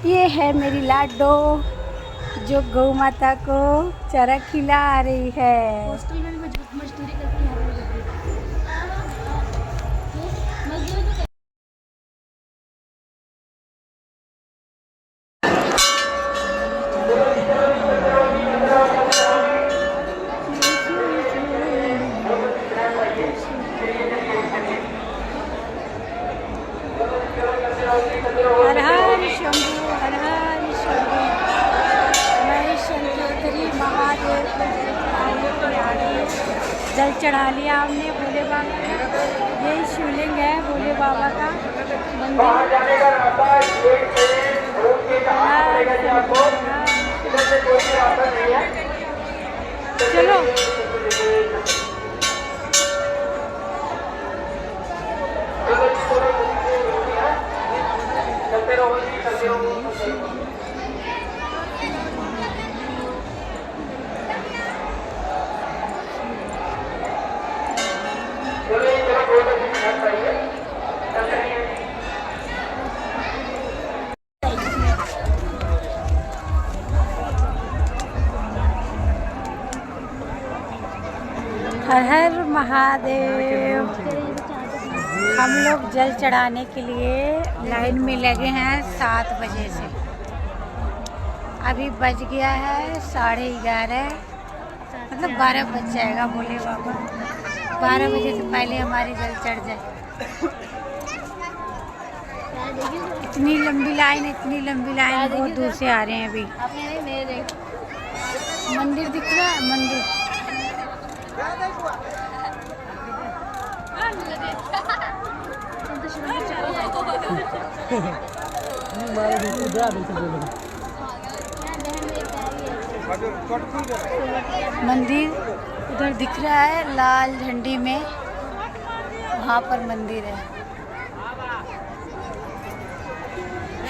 ये है मेरी लाडो जो गौ माता को चारा खिला रही है। हॉस्टल में भी मजदूरी करके यहाँ पे हर हर शंभू हर हर शंभू। मैं शंकरी महादेव को जल चढ़ा लिया हमने भोले बाबा का। यही शिवलिंग है भोले बाबा का मंदिर। चलो हर हर महादेव। हम लोग जल चढ़ाने के लिए लाइन में लगे हैं 7 बजे से। अभी बज गया है 11:30, मतलब 12 बज जाएगा भोले बाबा। 12 बजे से पहले हमारी जल चढ़ जाए। इतनी लंबी लाइन बहुत दूर से आ रहे हैं। अभी मंदिर दिख रहा है, मंदिर मंदिर उधर दिख रहा है लाल झंडी में, वहाँ पर मंदिर है।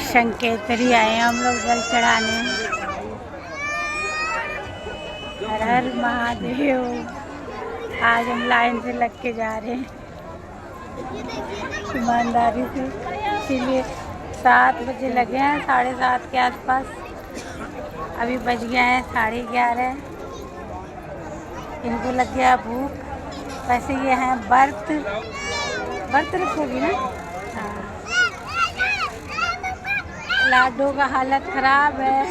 संकेतरी आए हैं हम लोग जल चढ़ाने। हर हर महादेव। आज हम लाइन से लग के जा रहे हैं ईमानदारी से, इसीलिए 7 बजे लगे हैं, 7:30 के आसपास। अभी बज गया है 11:30। इनको लग गया भूख। वैसे ये हैं व्रत रखोगी ना। हाँ, लाडो का हालत खराब है।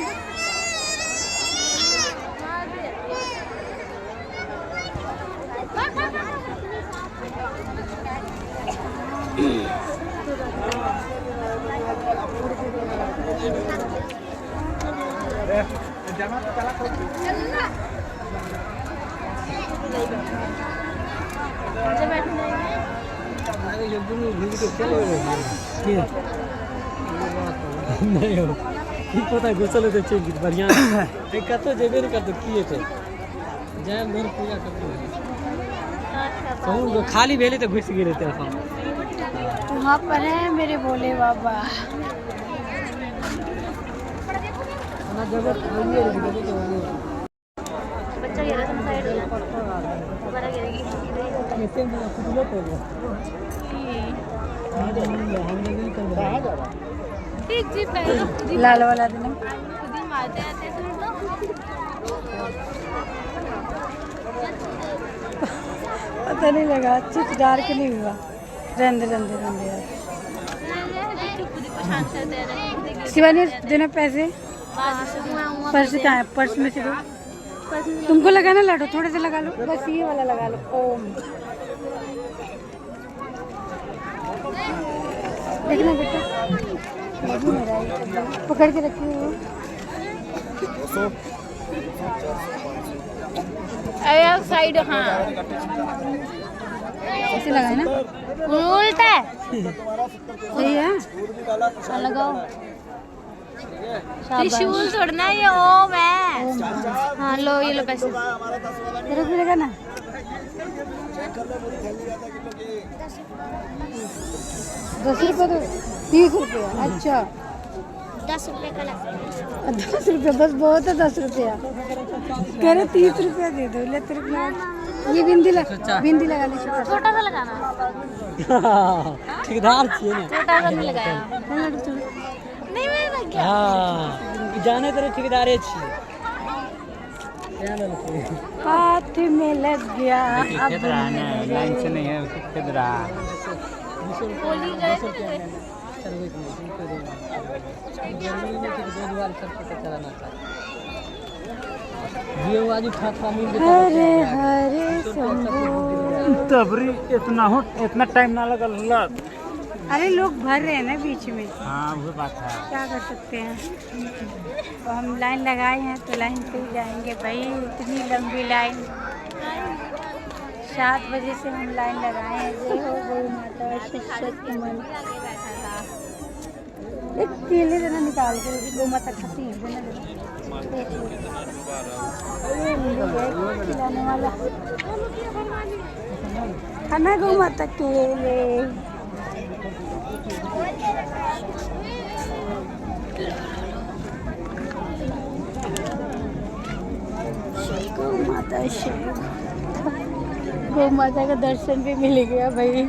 नहीं हो पता घुसल तो चल बढ़िया कतो जेबे नहीं करते किए थे जय मोर पूजा करते तो खाली भेले तो घुस गए रहते हैं। वहाँ पर है मेरे भोले बाबा। बच्चा गिरा था साइड में, बड़ा गिरेगी। ठीक जी पहले लाल वाला दिन खुद ही मारते आते पता नहीं लगा, चिप डार्क नहीं हुआ। रंदे शिवानी देना पैसे। पर्स कहाँ है? पर्स में से दो। तुमको लगाना लाडो, थोड़े से लगा लो, बस ये वाला लगा लो। ओम देखना बेटा, पकड़ के रखी हूँ। साइड हाँ ऐसे लगाए ना, उल्टा है। सही है। लगाओ त्रिशूल छोड़ना, ये ओम है। हाँ लो, ये लो पैसे। तेरे को लगा ना। 10 रुपये तो 30 रुपये। अच्छा 10 रुपये का लगता है। 10 रुपये बस बहुत है। 10 रुपया कह रहे 30 रुपया दे दो। ले तेरे को ये बिंदी लगा ली छोटा सा लगाना, ठेकेदार छिए ना। छोटा सा नहीं लगाया। नहीं मैं लग गया। हाँ जाने तेरे ठेकेदारे छिए। हाथ में लग गया। अब लाइन से नहीं है खेद रहा। होली गए थे। हरे हरे शंभू। तबरी इतना टाइम ना लगल। अरे लोग भर रहे हैं ना बीच में, हाँ वो बात है। क्या कर सकते हैं। तो हम लाइन लगाए हैं तो लाइन से ही जाएंगे भाई। इतनी लंबी लाइन, 7 बजे से हम लाइन लगाए हैं। जय हो गौ माता शक्ति मन। एक केले देना निकाल के, गौ माता खाती है खिलाने वाला खाना, गौ माता केले। गौ माता गौ माता का दर्शन भी मिल गया भाई।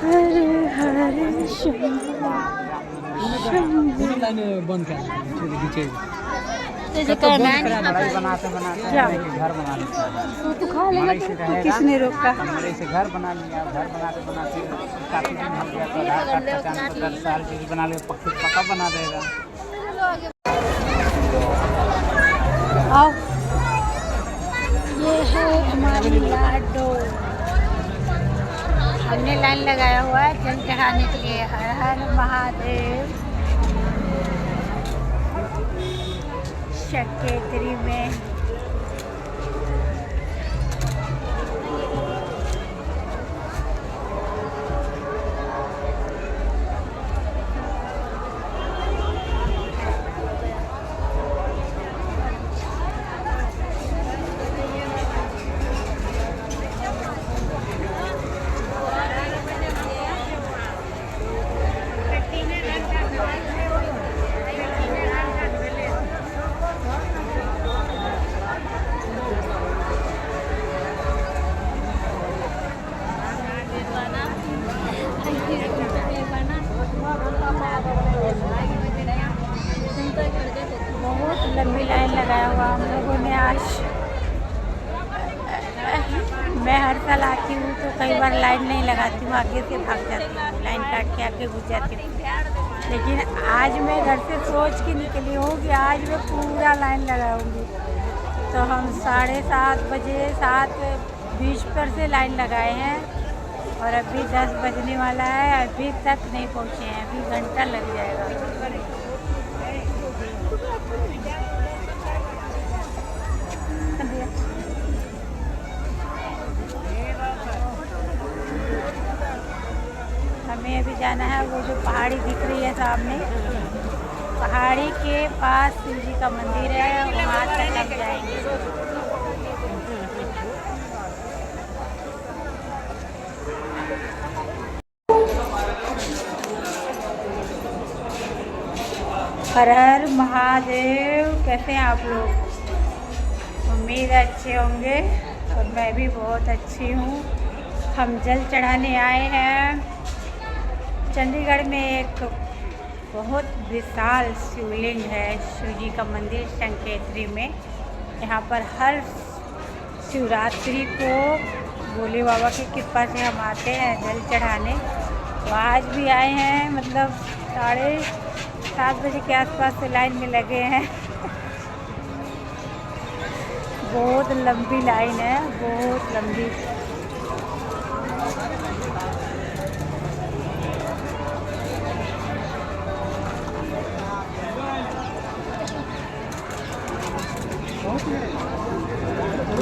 हरे हरे शंभू शंभू। लाइन बंद कर पीछे जैसे करना है बनाते बनाते क्या? घर बना लेते हैं। तो खा लेगा तो किसने रोका। हमारे से घर बना लिया। घर बनाते बनाते काफी दिन हो गया तो आधार कार्ड पहचान पत्र सारी चीज बना ले, पक्का बना देगा। आओ, ये है हमारी लाडो। हमने लाइन लगाया हुआ है जल चढ़ाने के लिए। हर हर महादेव। शक्केत्री में बहुत लंबी लाइन लगाया हुआ हम लोगों ने आज। मैं हर साल आती हूँ तो कई बार लाइन नहीं लगाती हूँ, आगे से भाग जाती हूँ, लाइन काट के आगे घुस जाती हूँ। लेकिन आज मैं घर से सोच के निकली हूँ कि आज मैं पूरा लाइन लगाऊंगी। तो हम 7:30 बजे 7:20 पर से लाइन लगाए हैं और अभी 10 बजने वाला है, अभी तक नहीं पहुँचे हैं। अभी घंटा लग जाएगा। हमें अभी जाना है, वो जो पहाड़ी दिख रही है सामने, पहाड़ी के पास शिव जी का मंदिर है, वहाँ तक हम जाएंगे। हर हर महादेव। कैसे हैं आप लोग? उम्मीद है अच्छे होंगे और मैं भी बहुत अच्छी हूँ। हम जल चढ़ाने आए हैं। चंडीगढ़ में एक बहुत विशाल शिवलिंग है, शिव जी का मंदिर शंकेत्री में। यहाँ पर हर शिवरात्रि को भोले बाबा की कृपा से हम आते हैं जल चढ़ाने। तो आज भी आए हैं, मतलब 7:30 बजे के आसपास से लाइन में लगे हैं। बहुत लंबी लाइन है, बहुत लंबी।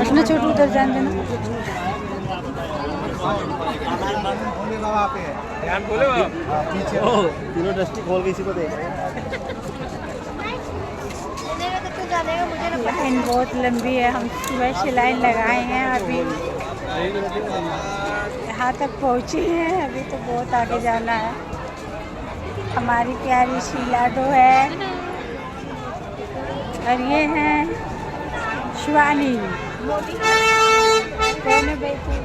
अपना छोटू उधर जान देना। ध्यान बोले पीछे तीनों दृष्टि खोल के इसी को देख रहे हैं। मुझे लाइन बहुत लंबी है। हम सुबह से लाइन लगाए हैं, अभी यहाँ तक पहुँचे हैं, अभी तो बहुत आगे जाना है। हमारी प्यारी शीलाडो है और ये हैं शिवानी। कौन है बेटी?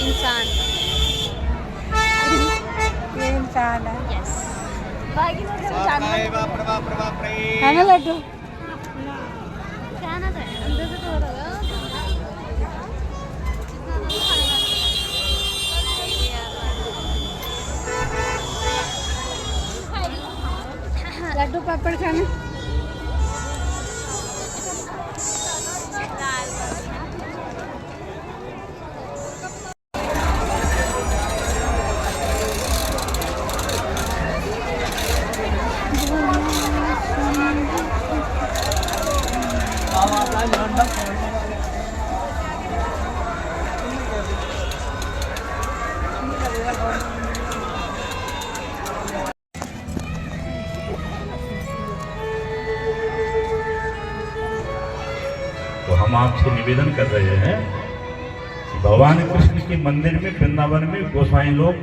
इंसान। ये इंसान है। यस। बाकी लोग जानवर है ना लड्डू? कहना तो है, अंदर से तो हो रहा है। लड्डू पापड़ खाना। तो हम आपसे निवेदन कर रहे हैं कि भगवान कृष्ण के मंदिर में वृंदावन में गोसाई लोग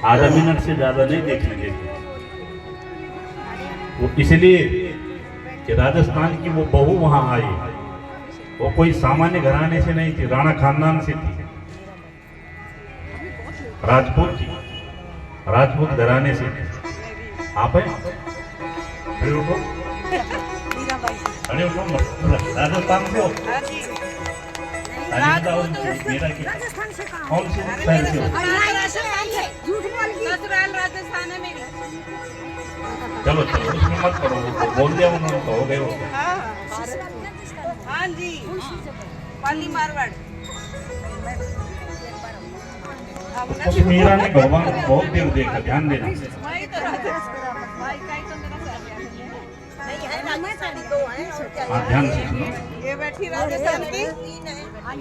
आधा मिनट से ज्यादा नहीं देखेंगे। वो इसलिए कि राजस्थान की वो बहू वहां आई, वो कोई सामान्य घराने से नहीं थी, राणा खानदान से थी, राजपूत थी, राजपूत घराने से थी। आप हैं? खड़े उठो, खड़े उठो, राजस्थान से हो? मेरा क्या? कौन से शहर से हो? चलो चलो उसमें मत करो, वो बोल दिया उन्होंने तो हो गए हो। हाँ जी, पाली मारवाड़। उस मीरा ने भगवान को बहुत देर देखा, ध्यान देना। वही तो हाँ ध्यान से सुनो। ये बैठी राजस्थान की,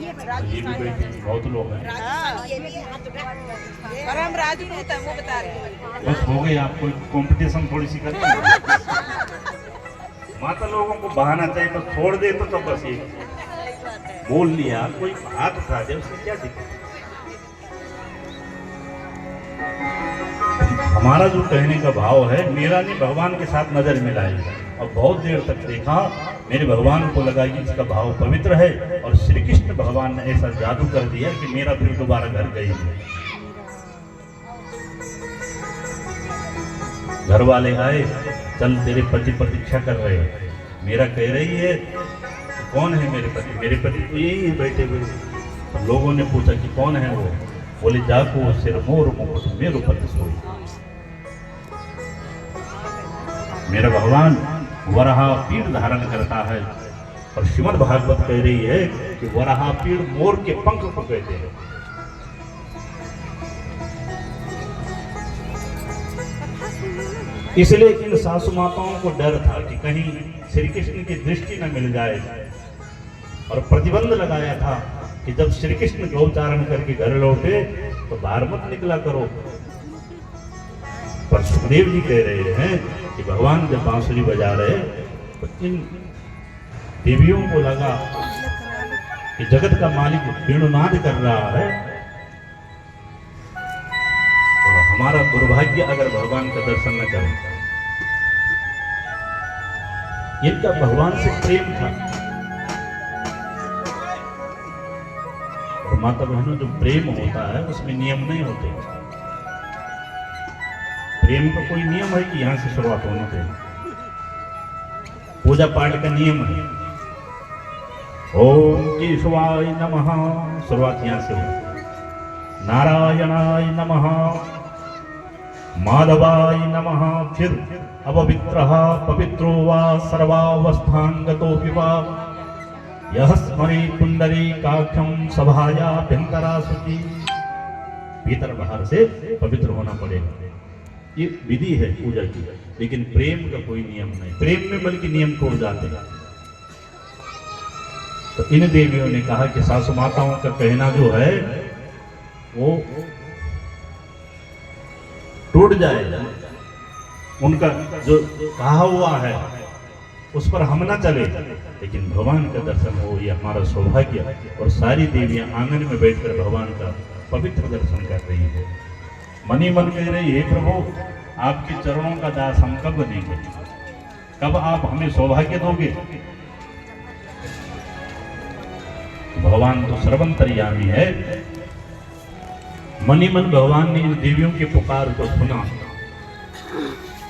ये भी बैठे बहुत लोग हैं। और हम राजपूत हैं, वो बता रहे हैं। बस हो गई, आप कोई कंपटीशन थोड़ी सी करते हैं। माता लोगों को बहाना चाहिए, बस छोड़ दे तो बस ये बोल लिया, कोई हाथ उठा दे, उससे क्या दिक्कत। हमारा जो कहने का भाव है, मीरा ने भगवान के साथ नजर मिलाई और बहुत देर तक देखा। मेरे भगवान को लगा कि इसका भाव पवित्र है और श्री कृष्ण भगवान ने ऐसा जादू कर दिया कि मेरा फिर दोबारा घर गई। घर वाले आए, चल तेरे पति प्रतीक्षा कर रहे हैं। मेरा कह रही है कौन है मेरे पति? मेरे पति तो यही है बैठे हुए। लोगों ने पूछा कि कौन है वो? बोले जाको सिर मोर मुकुट मेरो पति सोई। मेरा भगवान वराहा पीड़ धारण करता है और श्रीमद् भागवत कह रही है कि वराहा पीड़ मोर के पंख को कहते हैं। इसलिए इन सासु माताओं को डर था कि कहीं श्री कृष्ण की दृष्टि न मिल जाए और प्रतिबंध लगाया था कि जब श्री कृष्ण गौचारण करके घर लौटे तो बाहर मत निकला करो। पर सुखदेव जी कह रहे हैं कि भगवान जब बांसुरी बजा रहे तो इन देवियों को लगा कि जगत का मालिक वेणुनाद कर रहा है और हमारा दुर्भाग्य अगर भगवान का दर्शन न करें। इनका भगवान से प्रेम था। और माता बहनों, जो प्रेम होता है उसमें नियम नहीं होते। प्रेम का कोई नियम है कि यहां से शुरुआत होना चाहिए? पूजा पाठ का नियम है ओम केशवाय नमः, शुरुआत यहां से हो। नारायणाय नमः, माधवाय नमः, फिर अपवित्रः पवित्रो वा सर्वावस्थांगतो विवा यह स्मरे पुंडरीकाक्षं सभायाभ्यंतरा शुचि। भीतर बाहर से पवित्र होना पड़ेगा। ये विधि है पूजा की, लेकिन प्रेम का कोई नियम नहीं। प्रेम में बल्कि नियम तोड़ जाते हैं। तो इन देवियों ने कहा कि सासु माताओं का कहना जो है वो टूट जाएगा। उनका जो कहा हुआ है उस पर हम ना चले, लेकिन भगवान का दर्शन हो ये हमारा सौभाग्य। और सारी देवियां आंगन में बैठकर भगवान का पवित्र दर्शन कर रही है। मनी मन कह रही है, प्रभु आपके चरणों का दास हम कब बनेंगे, कब आप हमें सौभाग्य दोगे। भगवान तो सर्वंतर्यामी है। मनी मन भगवान ने इन देवियों के पुकार को सुना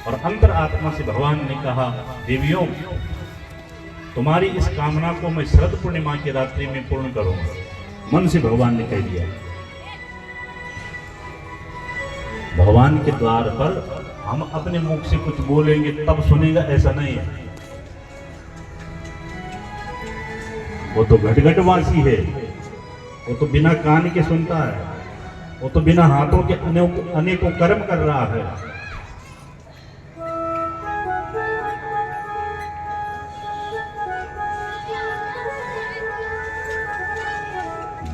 और अंतर आत्मा से भगवान ने कहा, देवियों तुम्हारी इस कामना को मैं शरद पूर्णिमा की रात्रि में पूर्ण करूंगा। मन से भगवान ने कह दिया। भगवान के द्वार पर हम अपने मुख से कुछ बोलेंगे तब सुनेगा, ऐसा नहीं है। वो तो घट-घटवासी है, वो तो बिना कान के सुनता है, वो तो बिना हाथों के अनेकों कर्म कर रहा है।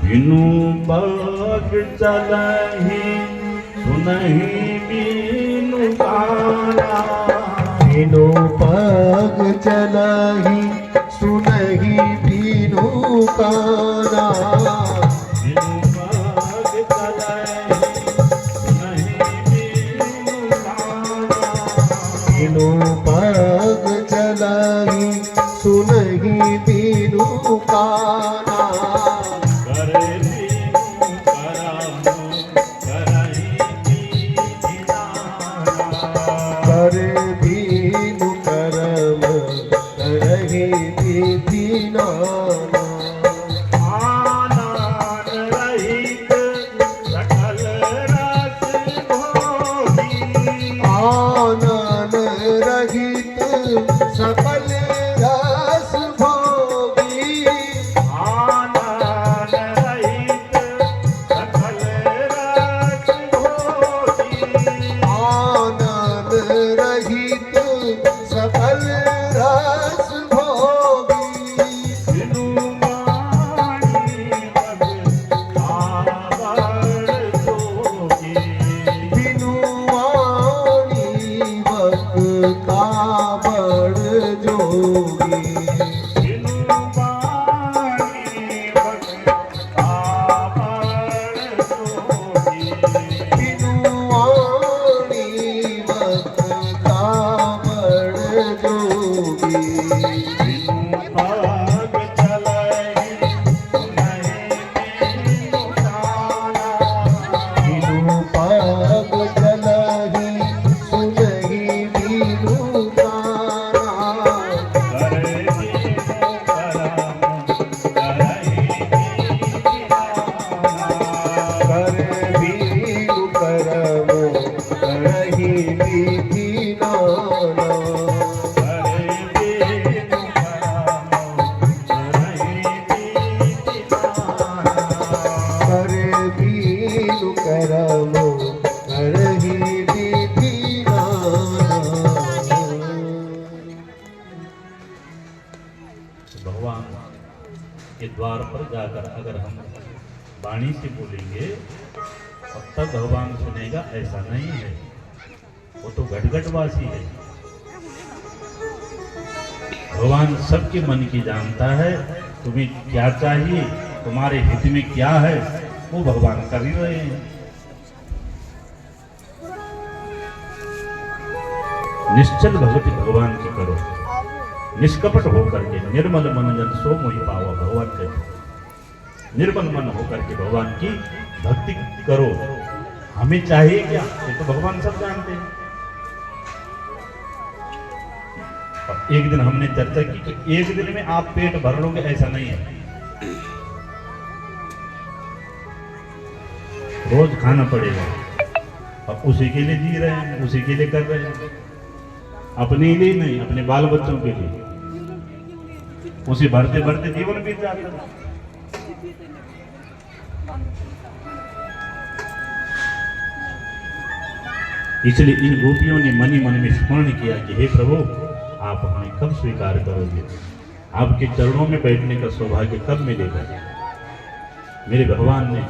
बिनु पग चलहि सुनहि बिनु गाना, बिनु पग चलहि सुनहि बिनु गाना, बिनु पग चलहि सुनहि बिनु गाना, बिनु पग चलहि सुनहि बिनु गाना, करे बिनु करम करहि विधिना, आनंद रहित सकल रस भोगी, आनंद रहित सकल रस भोगी, आनंद रहित सकल रस भोगी, आनंद रहित सकल रस भोगी, बिनु मानी भग आवर जोगी, बिनु वाणी वक्ता बड़ जोगी, बिनु मानी भग आवर जोगी, बिनु वाणी वक्ता बड़ जोगी, बिनु पग चलहि सुनहि बिनु गाना, बिनु पग चलहि सुनहि बिनु गाना, करे बिनु करम करहि विधिना, कर बिनु करम करहि विधिना, करे बिनु करम करहि विधिना, कर बिनु करम करहि विधिना। भगवान के द्वार पर जाकर अगर हम वाणी से बोलेंगे और तब भगवान सुनेगा, ऐसा नहीं है। वो तो घट-घटवासी है। भगवान सबके मन की जानता है। तुम्हें क्या चाहिए, तुम्हारे हित में क्या है, वो भगवान कर ही रहे हैं। निश्चल भक्ति भगवान की करो, निष्कपट होकर के, निर्मल मन जन सो मोहि पावा। भगवान कहते निर्मल मन होकर के भगवान की भक्ति करो। हमें चाहिए क्या, ये तो भगवान सब जानते हैं। और एक दिन हमने चर्चा की कि एक दिन में आप पेट भर लोगे, ऐसा नहीं है। रोज खाना पड़ेगा। अब उसी के लिए जी रहे हैं, उसी के लिए कर रहे हैं, अपने लिए नहीं, अपने बाल बच्चों के लिए। उसे भरते भरते जीवन बीत जाता है। इसलिए इन गोपियों ने मनी मन में स्मरण किया कि हे प्रभु, आप हमें कब स्वीकार करोगे, आपके चरणों में बैठने का सौभाग्य कब मिलेगा। मेरे भगवान ने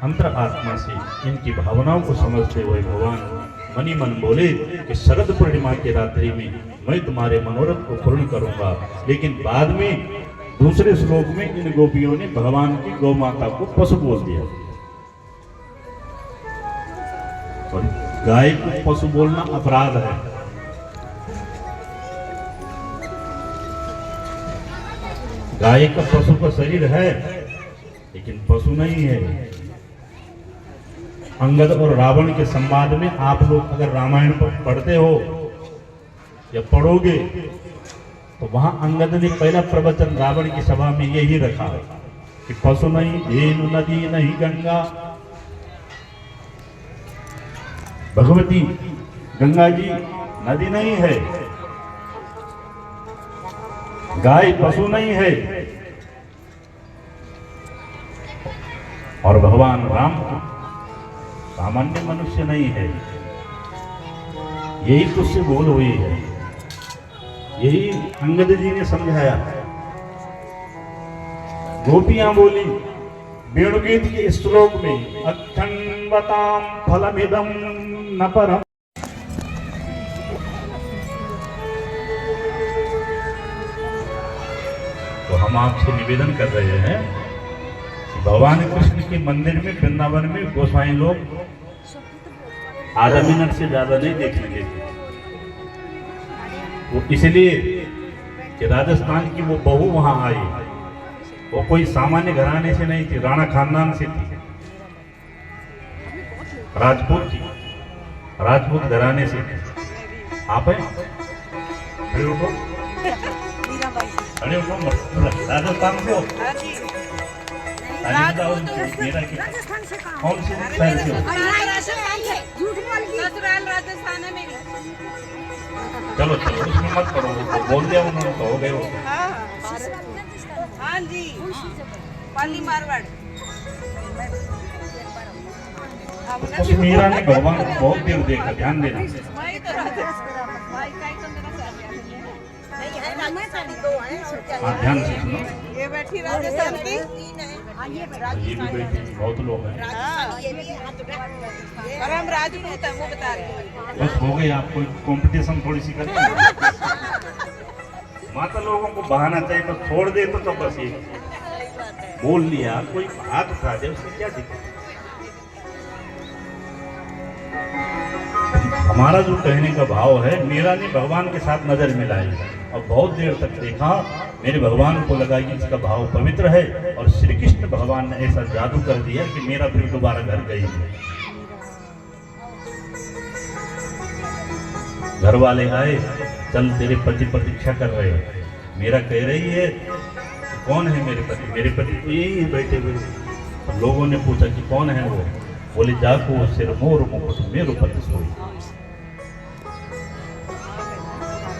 अंतर आत्मा से इनकी भावनाओं को समझते हुए भगवान मनी मन बोले कि शरद पूर्णिमा की रात्रि में मैं तुम्हारे मनोरथ को पूर्ण करूंगा। लेकिन बाद में दूसरे श्लोक में इन गोपियों ने भगवान की गौ माता को पशु बोल दिया। और गाय को पशु बोलना अपराध है। गाय का पशु का शरीर है लेकिन पशु नहीं है। अंगद और रावण के संवाद में आप लोग अगर रामायण पढ़ते हो या पढ़ोगे तो वहां अंगद ने पहला प्रवचन रावण की सभा में यही रखा कि पशु नहीं, धेनु नदी नहीं, गंगा भगवती गंगा जी नदी नहीं है, गाय पशु नहीं है, और भगवान राम सामान्य मनुष्य नहीं है। यही तुझसे बोल हुई है, यही अंगद जी ने समझाया। गोपियां बोली वेणुगीत के श्लोक में अखंडताम फलमिदम न परम। तो हम आपसे निवेदन कर रहे हैं कि भगवान कृष्ण के मंदिर में वृंदावन में गोसाई लोग आधा मिनट से ज्यादा नहीं देखेंगे। वो इसलिए कि राजस्थान की वो बहू वहां आई, वो कोई सामान्य घराने से नहीं थी, राणा खानदान से थी, राजपूत थी, राजपूत घराने से थी। आप हैं? खड़े उठो, खड़े उठो। राजस्थान से हो? मेरा कौन से शहर से हो? राजस्थान है मेरी। चलो चलो उसमें मत करो, बोल दिया उन्होंने तो हो गए हो। हाँ जी, पाली मारवाड़। उस मीरा ने भगवान को बहुत देर देखा, ध्यान देना। वही तो राजस्थान, भाई का ही तो मेरा साथी है। हाँ ध्यान से सुनो। ये बैठी राजस्थान की, ये भी बैठे बहुत लोग हैं। और हम राजपूत हैं, वो बता रहे हैं। बस हो गई, आप कोई कंपटीशन थोड़ी सी करते हैं। माता लोगों को बहाना चाहिए, तो छोड़ दे तो बस ये बोल लिया, कोई हाथ उठा दे, उसमें क्या दिक्कत। हमारा जो कहने का भाव है, मीरा ने भगवान के साथ नजर मिलाई और बहुत देर तक देखा। मेरे भगवान को लगा कि इसका भाव पवित्र है, और श्री कृष्ण भगवान ने ऐसा जादू कर दिया कि मेरा फिर दोबारा घर गई। घर वाले आए, चल तेरे पति प्रतीक्षा कर रहे हैं। मेरा कह रही है कौन है मेरे पति? मेरे पति तो यही है बैठे हुए। तो लोगों ने पूछा कि कौन है वो? बोले जाको सिर मोर मुकुट मेरो पति सोई।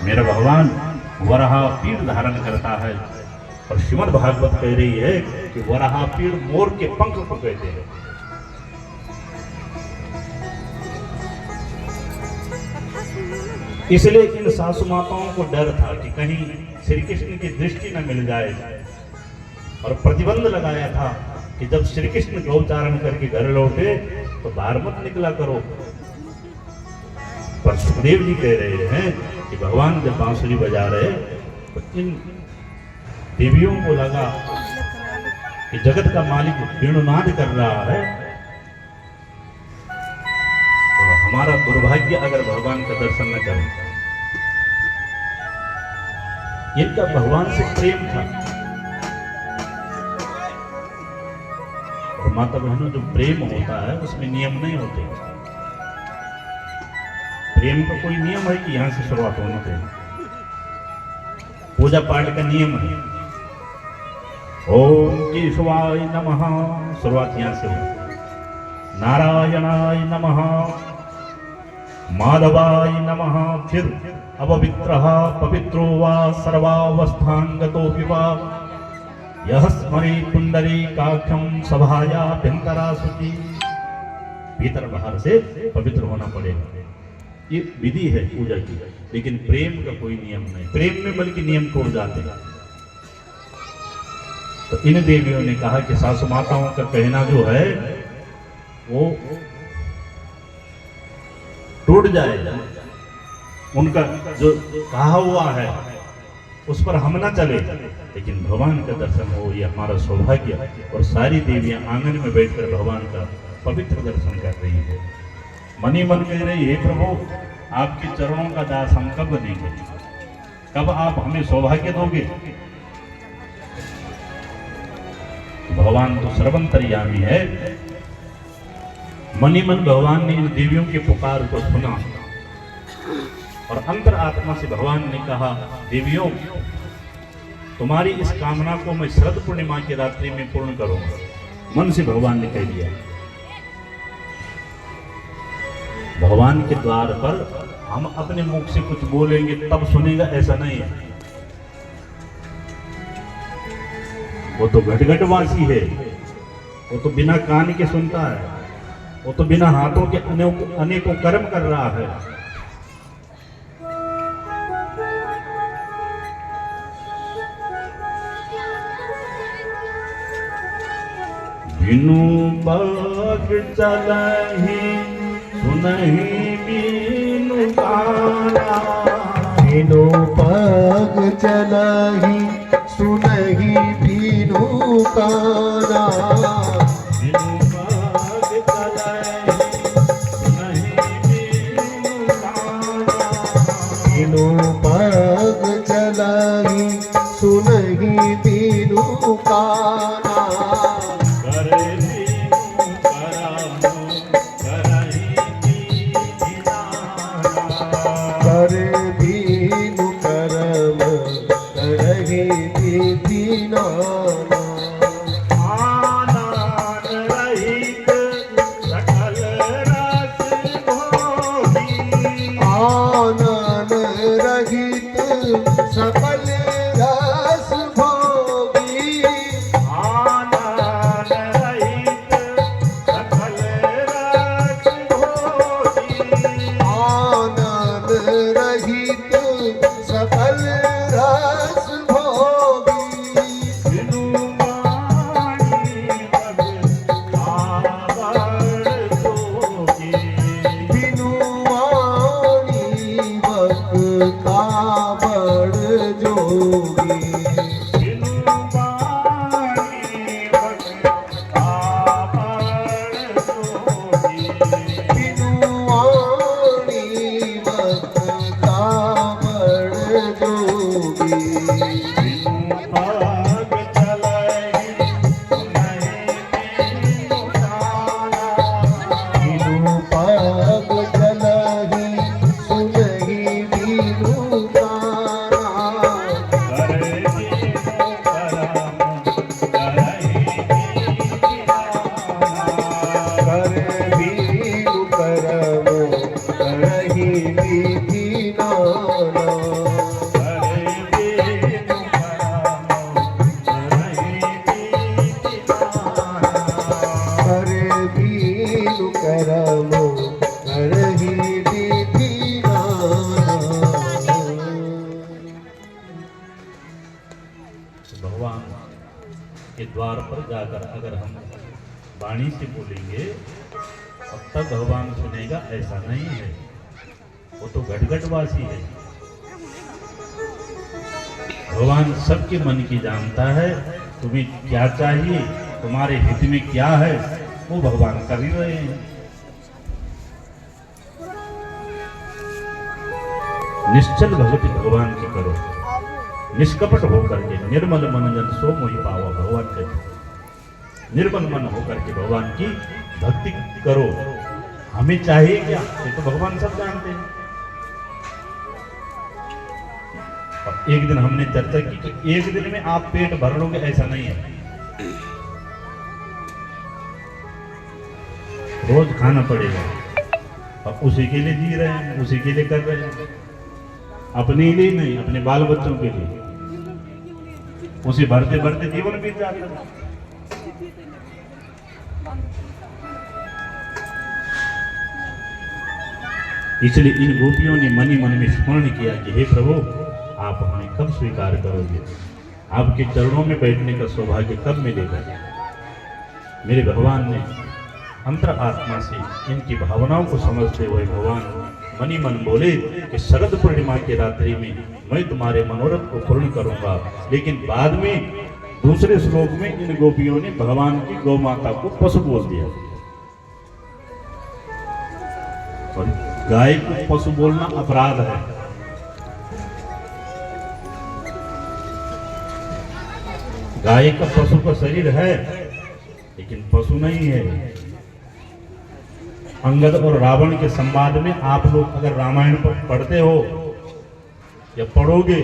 मेरा भगवान वराह पीड़ धारण करता है, और श्रीमद् भागवत कह रही है कि वराह पीड़ मोर के पंख को कहते हैं। इसलिए इन सासु माताओं को डर था कि कहीं श्री कृष्ण की दृष्टि न मिल जाए, और प्रतिबंध लगाया था कि जब श्री कृष्ण गौचारण करके घर लौटे तो बाहर मत निकला करो। पर सुखदेव जी कह रहे हैं कि भगवान जब बांसुरी बजा रहे तो इन देवियों को लगा कि जगत का मालिक वेणुनाद कर रहा है, और हमारा दुर्भाग्य अगर भगवान का दर्शन न करें। इनका भगवान से प्रेम था। और माता बहनों, जो प्रेम होता है उसमें नियम नहीं होते। प्रेम का कोई नियम है कि यहां से शुरुआत होना चाहिए? पूजा पाठ का नियम है, ओम केशवाय नमः, शुरुआत यहां से हो। नारायणाय नमः, माधवाय नमः, फिर अपवित्रः पवित्रो वा सर्वावस्थांगतो विवा यह स्मरे पुंडरीकाक्षं सभायाभ्यंतरा शुचि। भीतर बाहर से पवित्र होना पड़ेगा, ये विधि है पूजा की। लेकिन प्रेम का कोई नियम नहीं, प्रेम में बल्कि नियम तोड़ जाते हैं। तो इन देवियों ने कहा कि सासु माताओं का कहना जो है वो टूट जाए, उनका जो कहा हुआ है उस पर हम ना चले, लेकिन भगवान का दर्शन हो ये हमारा सौभाग्य। और सारी देवियां आंगन में बैठकर भगवान का पवित्र दर्शन कर रही है। मनी मन कह रही है, प्रभु आपके चरणों का दास हम कब बनेंगे, कब आप हमें सौभाग्य दोगे। भगवान तो सर्वंतर्यामी है। मनी मन भगवान ने इन देवियों के पुकार को सुना और अंतर आत्मा से भगवान ने कहा, देवियों तुम्हारी इस कामना को मैं शरद पूर्णिमा की रात्रि में पूर्ण करूंगा। मन से भगवान ने कह दिया। भगवान के द्वार पर हम अपने मुख से कुछ बोलेंगे तब सुनेगा, ऐसा नहीं है। वो तो घटघटवासी है, वो तो बिना कान के सुनता है, वो तो बिना हाथों के अनेकों कर्म कर रहा है। बिनु पग चलहि सुनहि बिनु गाना, बिनु पग चलहि सुनहि बिनु गाना, बिनु पग चलहि सुनहि बिनु गाना, बिनु पग चलहि सुनहि बिनु गाना। करे बिनु करम करहि दीनाना, आनंद रहित सकल रस भोगी, आनंद रहित सकल रस भोगी, आनंद रहित सकल रस भोगी, आनंद रहित सकल रस भोगी। बिनु वाणी पग आवड़ जोगी, बिनु वाणी वक कावड़ जोगी, बिनु वाणी पग आवड़ जोगी, बिनु वाणी वक कावड़ जोगी। बिनु पग चलहि सुनहि बिनु गाना, बिनु पग चलहि सुनहि बिनु गाना, करे बिनु करम करहि दीनाना, कर बिनु करम करहि दीनाना, करे बिनु करम करहि दीनाना। कर बिनु करम करहि दीनाना। भगवान के द्वार पर जाकर अगर हम वाणी से बोलेंगे अब तक भगवान सुनेगा, ऐसा नहीं है। वो तो घटघटवासी है। भगवान सबके मन की जानता है। तुम्हें क्या चाहिए, तुम्हारे हित में क्या है, वो भगवान कर ही रहे हैं। निश्चल भक्ति भगवान की करो, निष्कपट होकर के, निर्मल मन जन सो मोहि पावा। भगवान कहते निर्मल मन होकर के भगवान की भक्ति करो। हमें चाहिए क्या, ये तो भगवान सब जानते हैं। और एक दिन हमने चर्चा की कि एक दिन में आप पेट भर लोगे, ऐसा नहीं है। रोज खाना पड़ेगा और उसी के लिए जी रहे हैं, उसी के लिए कर रहे हैं, अपने लिए नहीं, अपने बाल बच्चों के लिए। उसे भरते भरते जीवन बीत जाता है। इसलिए इन गोपियों ने मनी मन में स्मरण किया कि हे प्रभु, आप हमें कब स्वीकार करोगे, आपके चरणों में बैठने का सौभाग्य कब मिलेगा। मेरे भगवान ने अंतर आत्मा से इनकी भावनाओं को समझते हुए भगवान मनी मन बोले कि शरद पूर्णिमा की रात्रि में मैं तुम्हारे मनोरथ को पूर्ण करूंगा। लेकिन बाद में दूसरे श्लोक में इन गोपियों ने भगवान की गौ माता को पशु बोल दिया। और गाय को पशु बोलना अपराध है। गाय का पशु का शरीर है लेकिन पशु नहीं है। अंगद और रावण के संवाद में आप लोग अगर रामायण पढ़ते हो या पढ़ोगे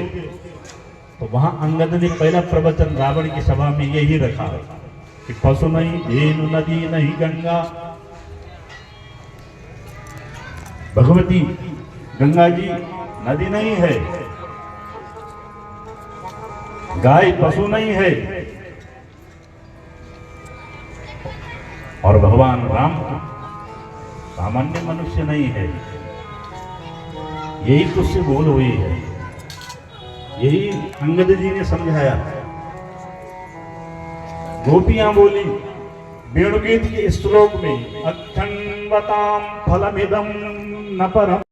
तो वहां अंगद ने पहला प्रवचन रावण की सभा में यही रखा कि पशु नहीं, धेनु, नदी नहीं, गंगा, भगवती गंगा जी नदी नहीं है, गाय पशु नहीं है, और भगवान राम सामान्य मनुष्य नहीं है। यही तुझसे भूल हुई है। यही अंगद जी ने समझाया। गोपियां बोली वेणुगीत के श्लोक में अक्षण्वतां फलमिदं न परम।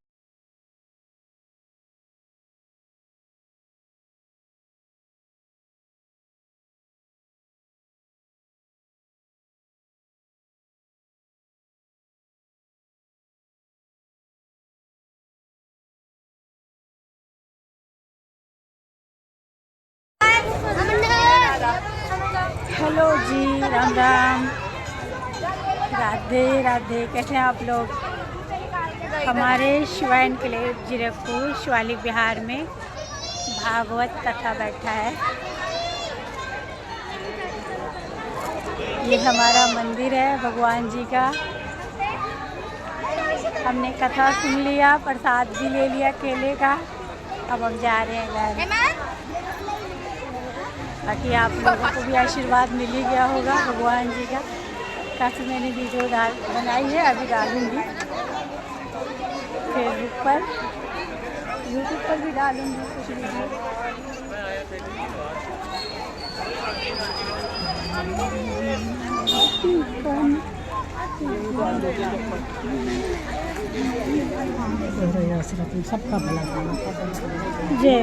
हेलो जी, राम राम, राधे राधे। कैसे हैं आप लोग? हमारे श्वाइन क्लेव जीरकपुर शिवालिक बिहार में भागवत कथा बैठा है। ये हमारा मंदिर है भगवान जी का। हमने कथा सुन लिया, प्रसाद भी ले लिया केले का। अब हम जा रहे हैं घर। बाकी आप लोगों को भी आशीर्वाद मिल ही गया होगा भगवान जी का। काफ़ी मैंने वीडियो बनाई है, अभी डालूँगी फेसबुक पर, यूट्यूब पर भी डालूँगी कुछ वीडियो। सबका भला जय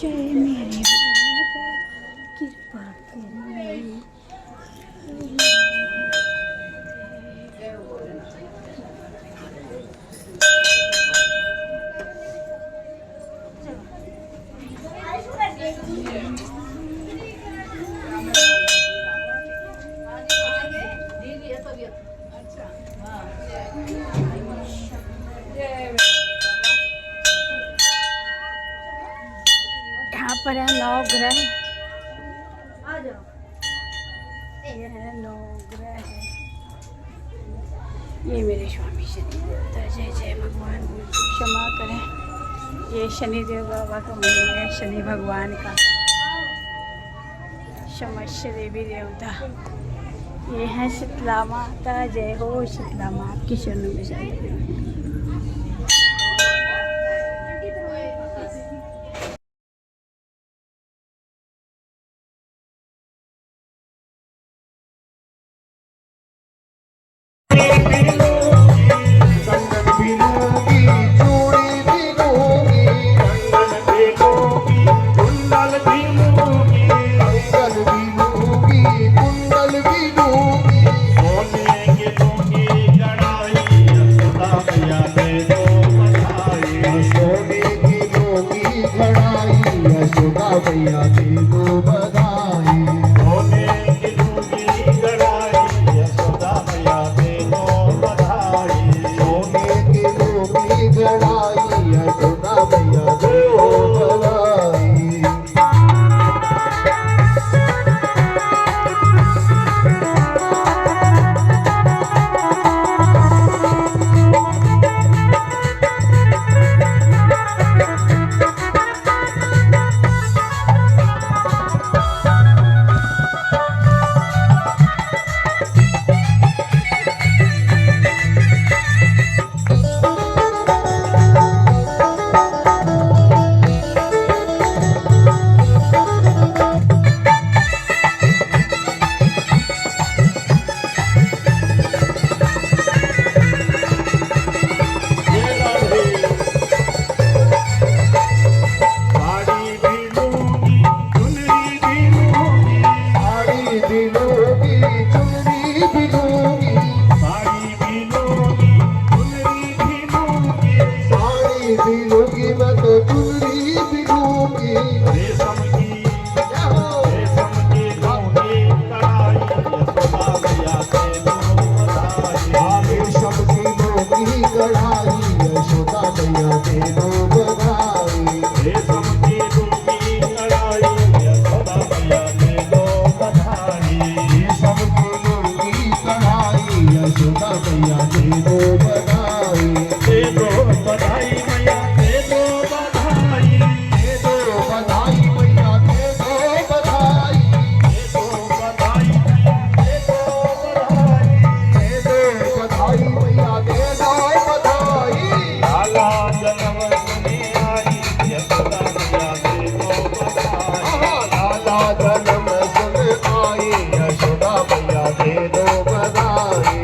जय मेरे बाबा कृपा करिए। यहाँ पर है 9 ग्रह। ये है 9 ग्रह है। ये मेरे स्वामी शनिदेव, जय जय भगवान, क्षमा करें। ये शनिदेव बाबा का मंदिर है, शनि भगवान का, समस्य देवी देवता। ये है शीतला माता, जय हो शीतला माँ, आपकी शरणों में जाए। कुंडल भी मैया दे दो बधाई। रेशम की डोरी कढ़ाई यशोदा मैया दे दो बधाई। रेशम की डोरी कढ़ाई यशोदा मैया दे दो बधाई। दे दो बधाई मैया दे दो बधाई। दे दो बधाई मैया दे दो बधाई। दे दो बधाई मैया दे दो बधाई। दे दो बधाई मैया दे दो बधाई। लाला जन्म सुनी आई यशोदा मैया दे दो बधाई। लाला जन्म सुन आई यशोदा मैया दे दो बधाई।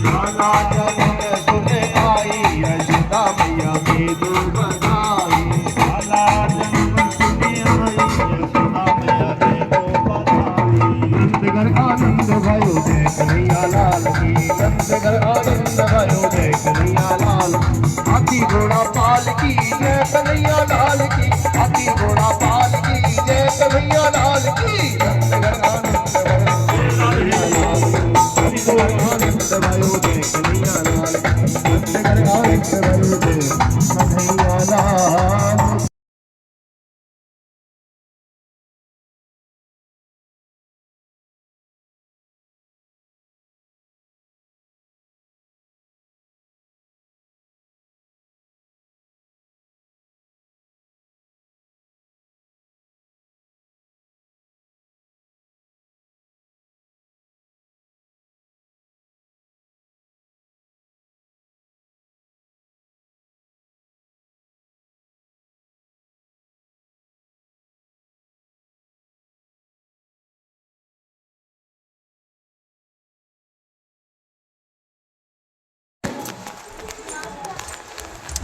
लाला जन्म सुन आई यशोदा मैया दे दो बधाई। लाला जन्म सुनी आई यशोदा मैया दे दो बधाई। नंदघर आनंद भयो जय कन्हैया लाल की। नंदघर आनंद भयो जय कन्हैया लाल। हाथी घोड़ा पाल की जय कन्हैया लाल की। हाथी घोड़ा पाल की जय कन्हैया लाल की। नंदघर आनंद भयो जय कन्हैया लाल की। नंदघर आनंद भयो जय कन्हैया लाल की। नंदघर आनंद भयो जय कन्हैया लाल।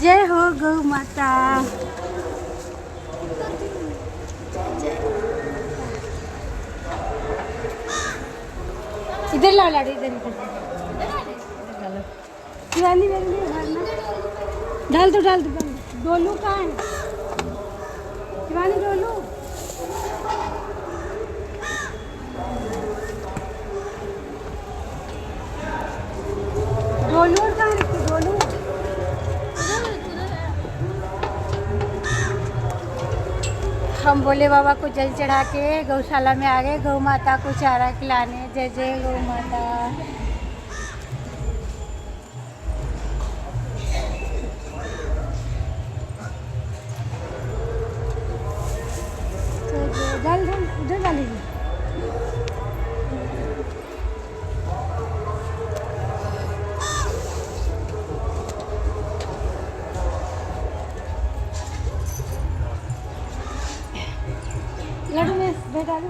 जय हो गौ माता। इधर लाओ लाडू, इधर इधर डालो। शिवानी मेरे लिए भरना। डाल दो डाल दो डाल दो। डोलू कहाँ है? शिवानी डोलू। डोलू और कहाँ रखी डोलू? हम बोले बाबा को जल चढ़ा के गौशाला में आ गए गौ माता को चारा खिलाने। जय जय गौ माता। डाल डाल उधर डालेगी। लड्डू में बैठा दो।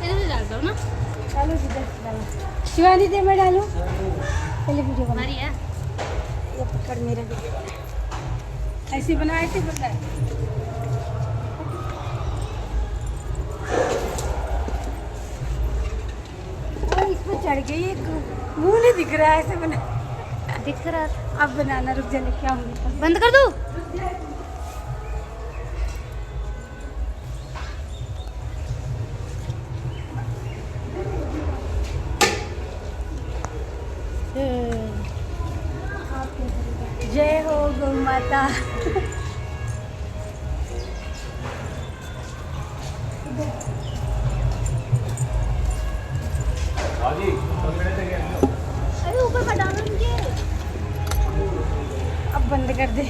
इधर से डाल दो ना। डालो जिधर से डालो। शिवानी दे मैं डालूं। पहले वीडियो बना। मारिया ये पकड़ मेरा वीडियो। ऐसे बना ऐसे बना। इसमें चढ़ गई एक मुंह नहीं दिख रहा है ऐसे बना। दिख रहा था। अब बनाना रुक जाने क्या होगा। बंद कर दो। जय हो गौ माता। अरे ऊपर का डालो मुझे। अब बंद कर दे।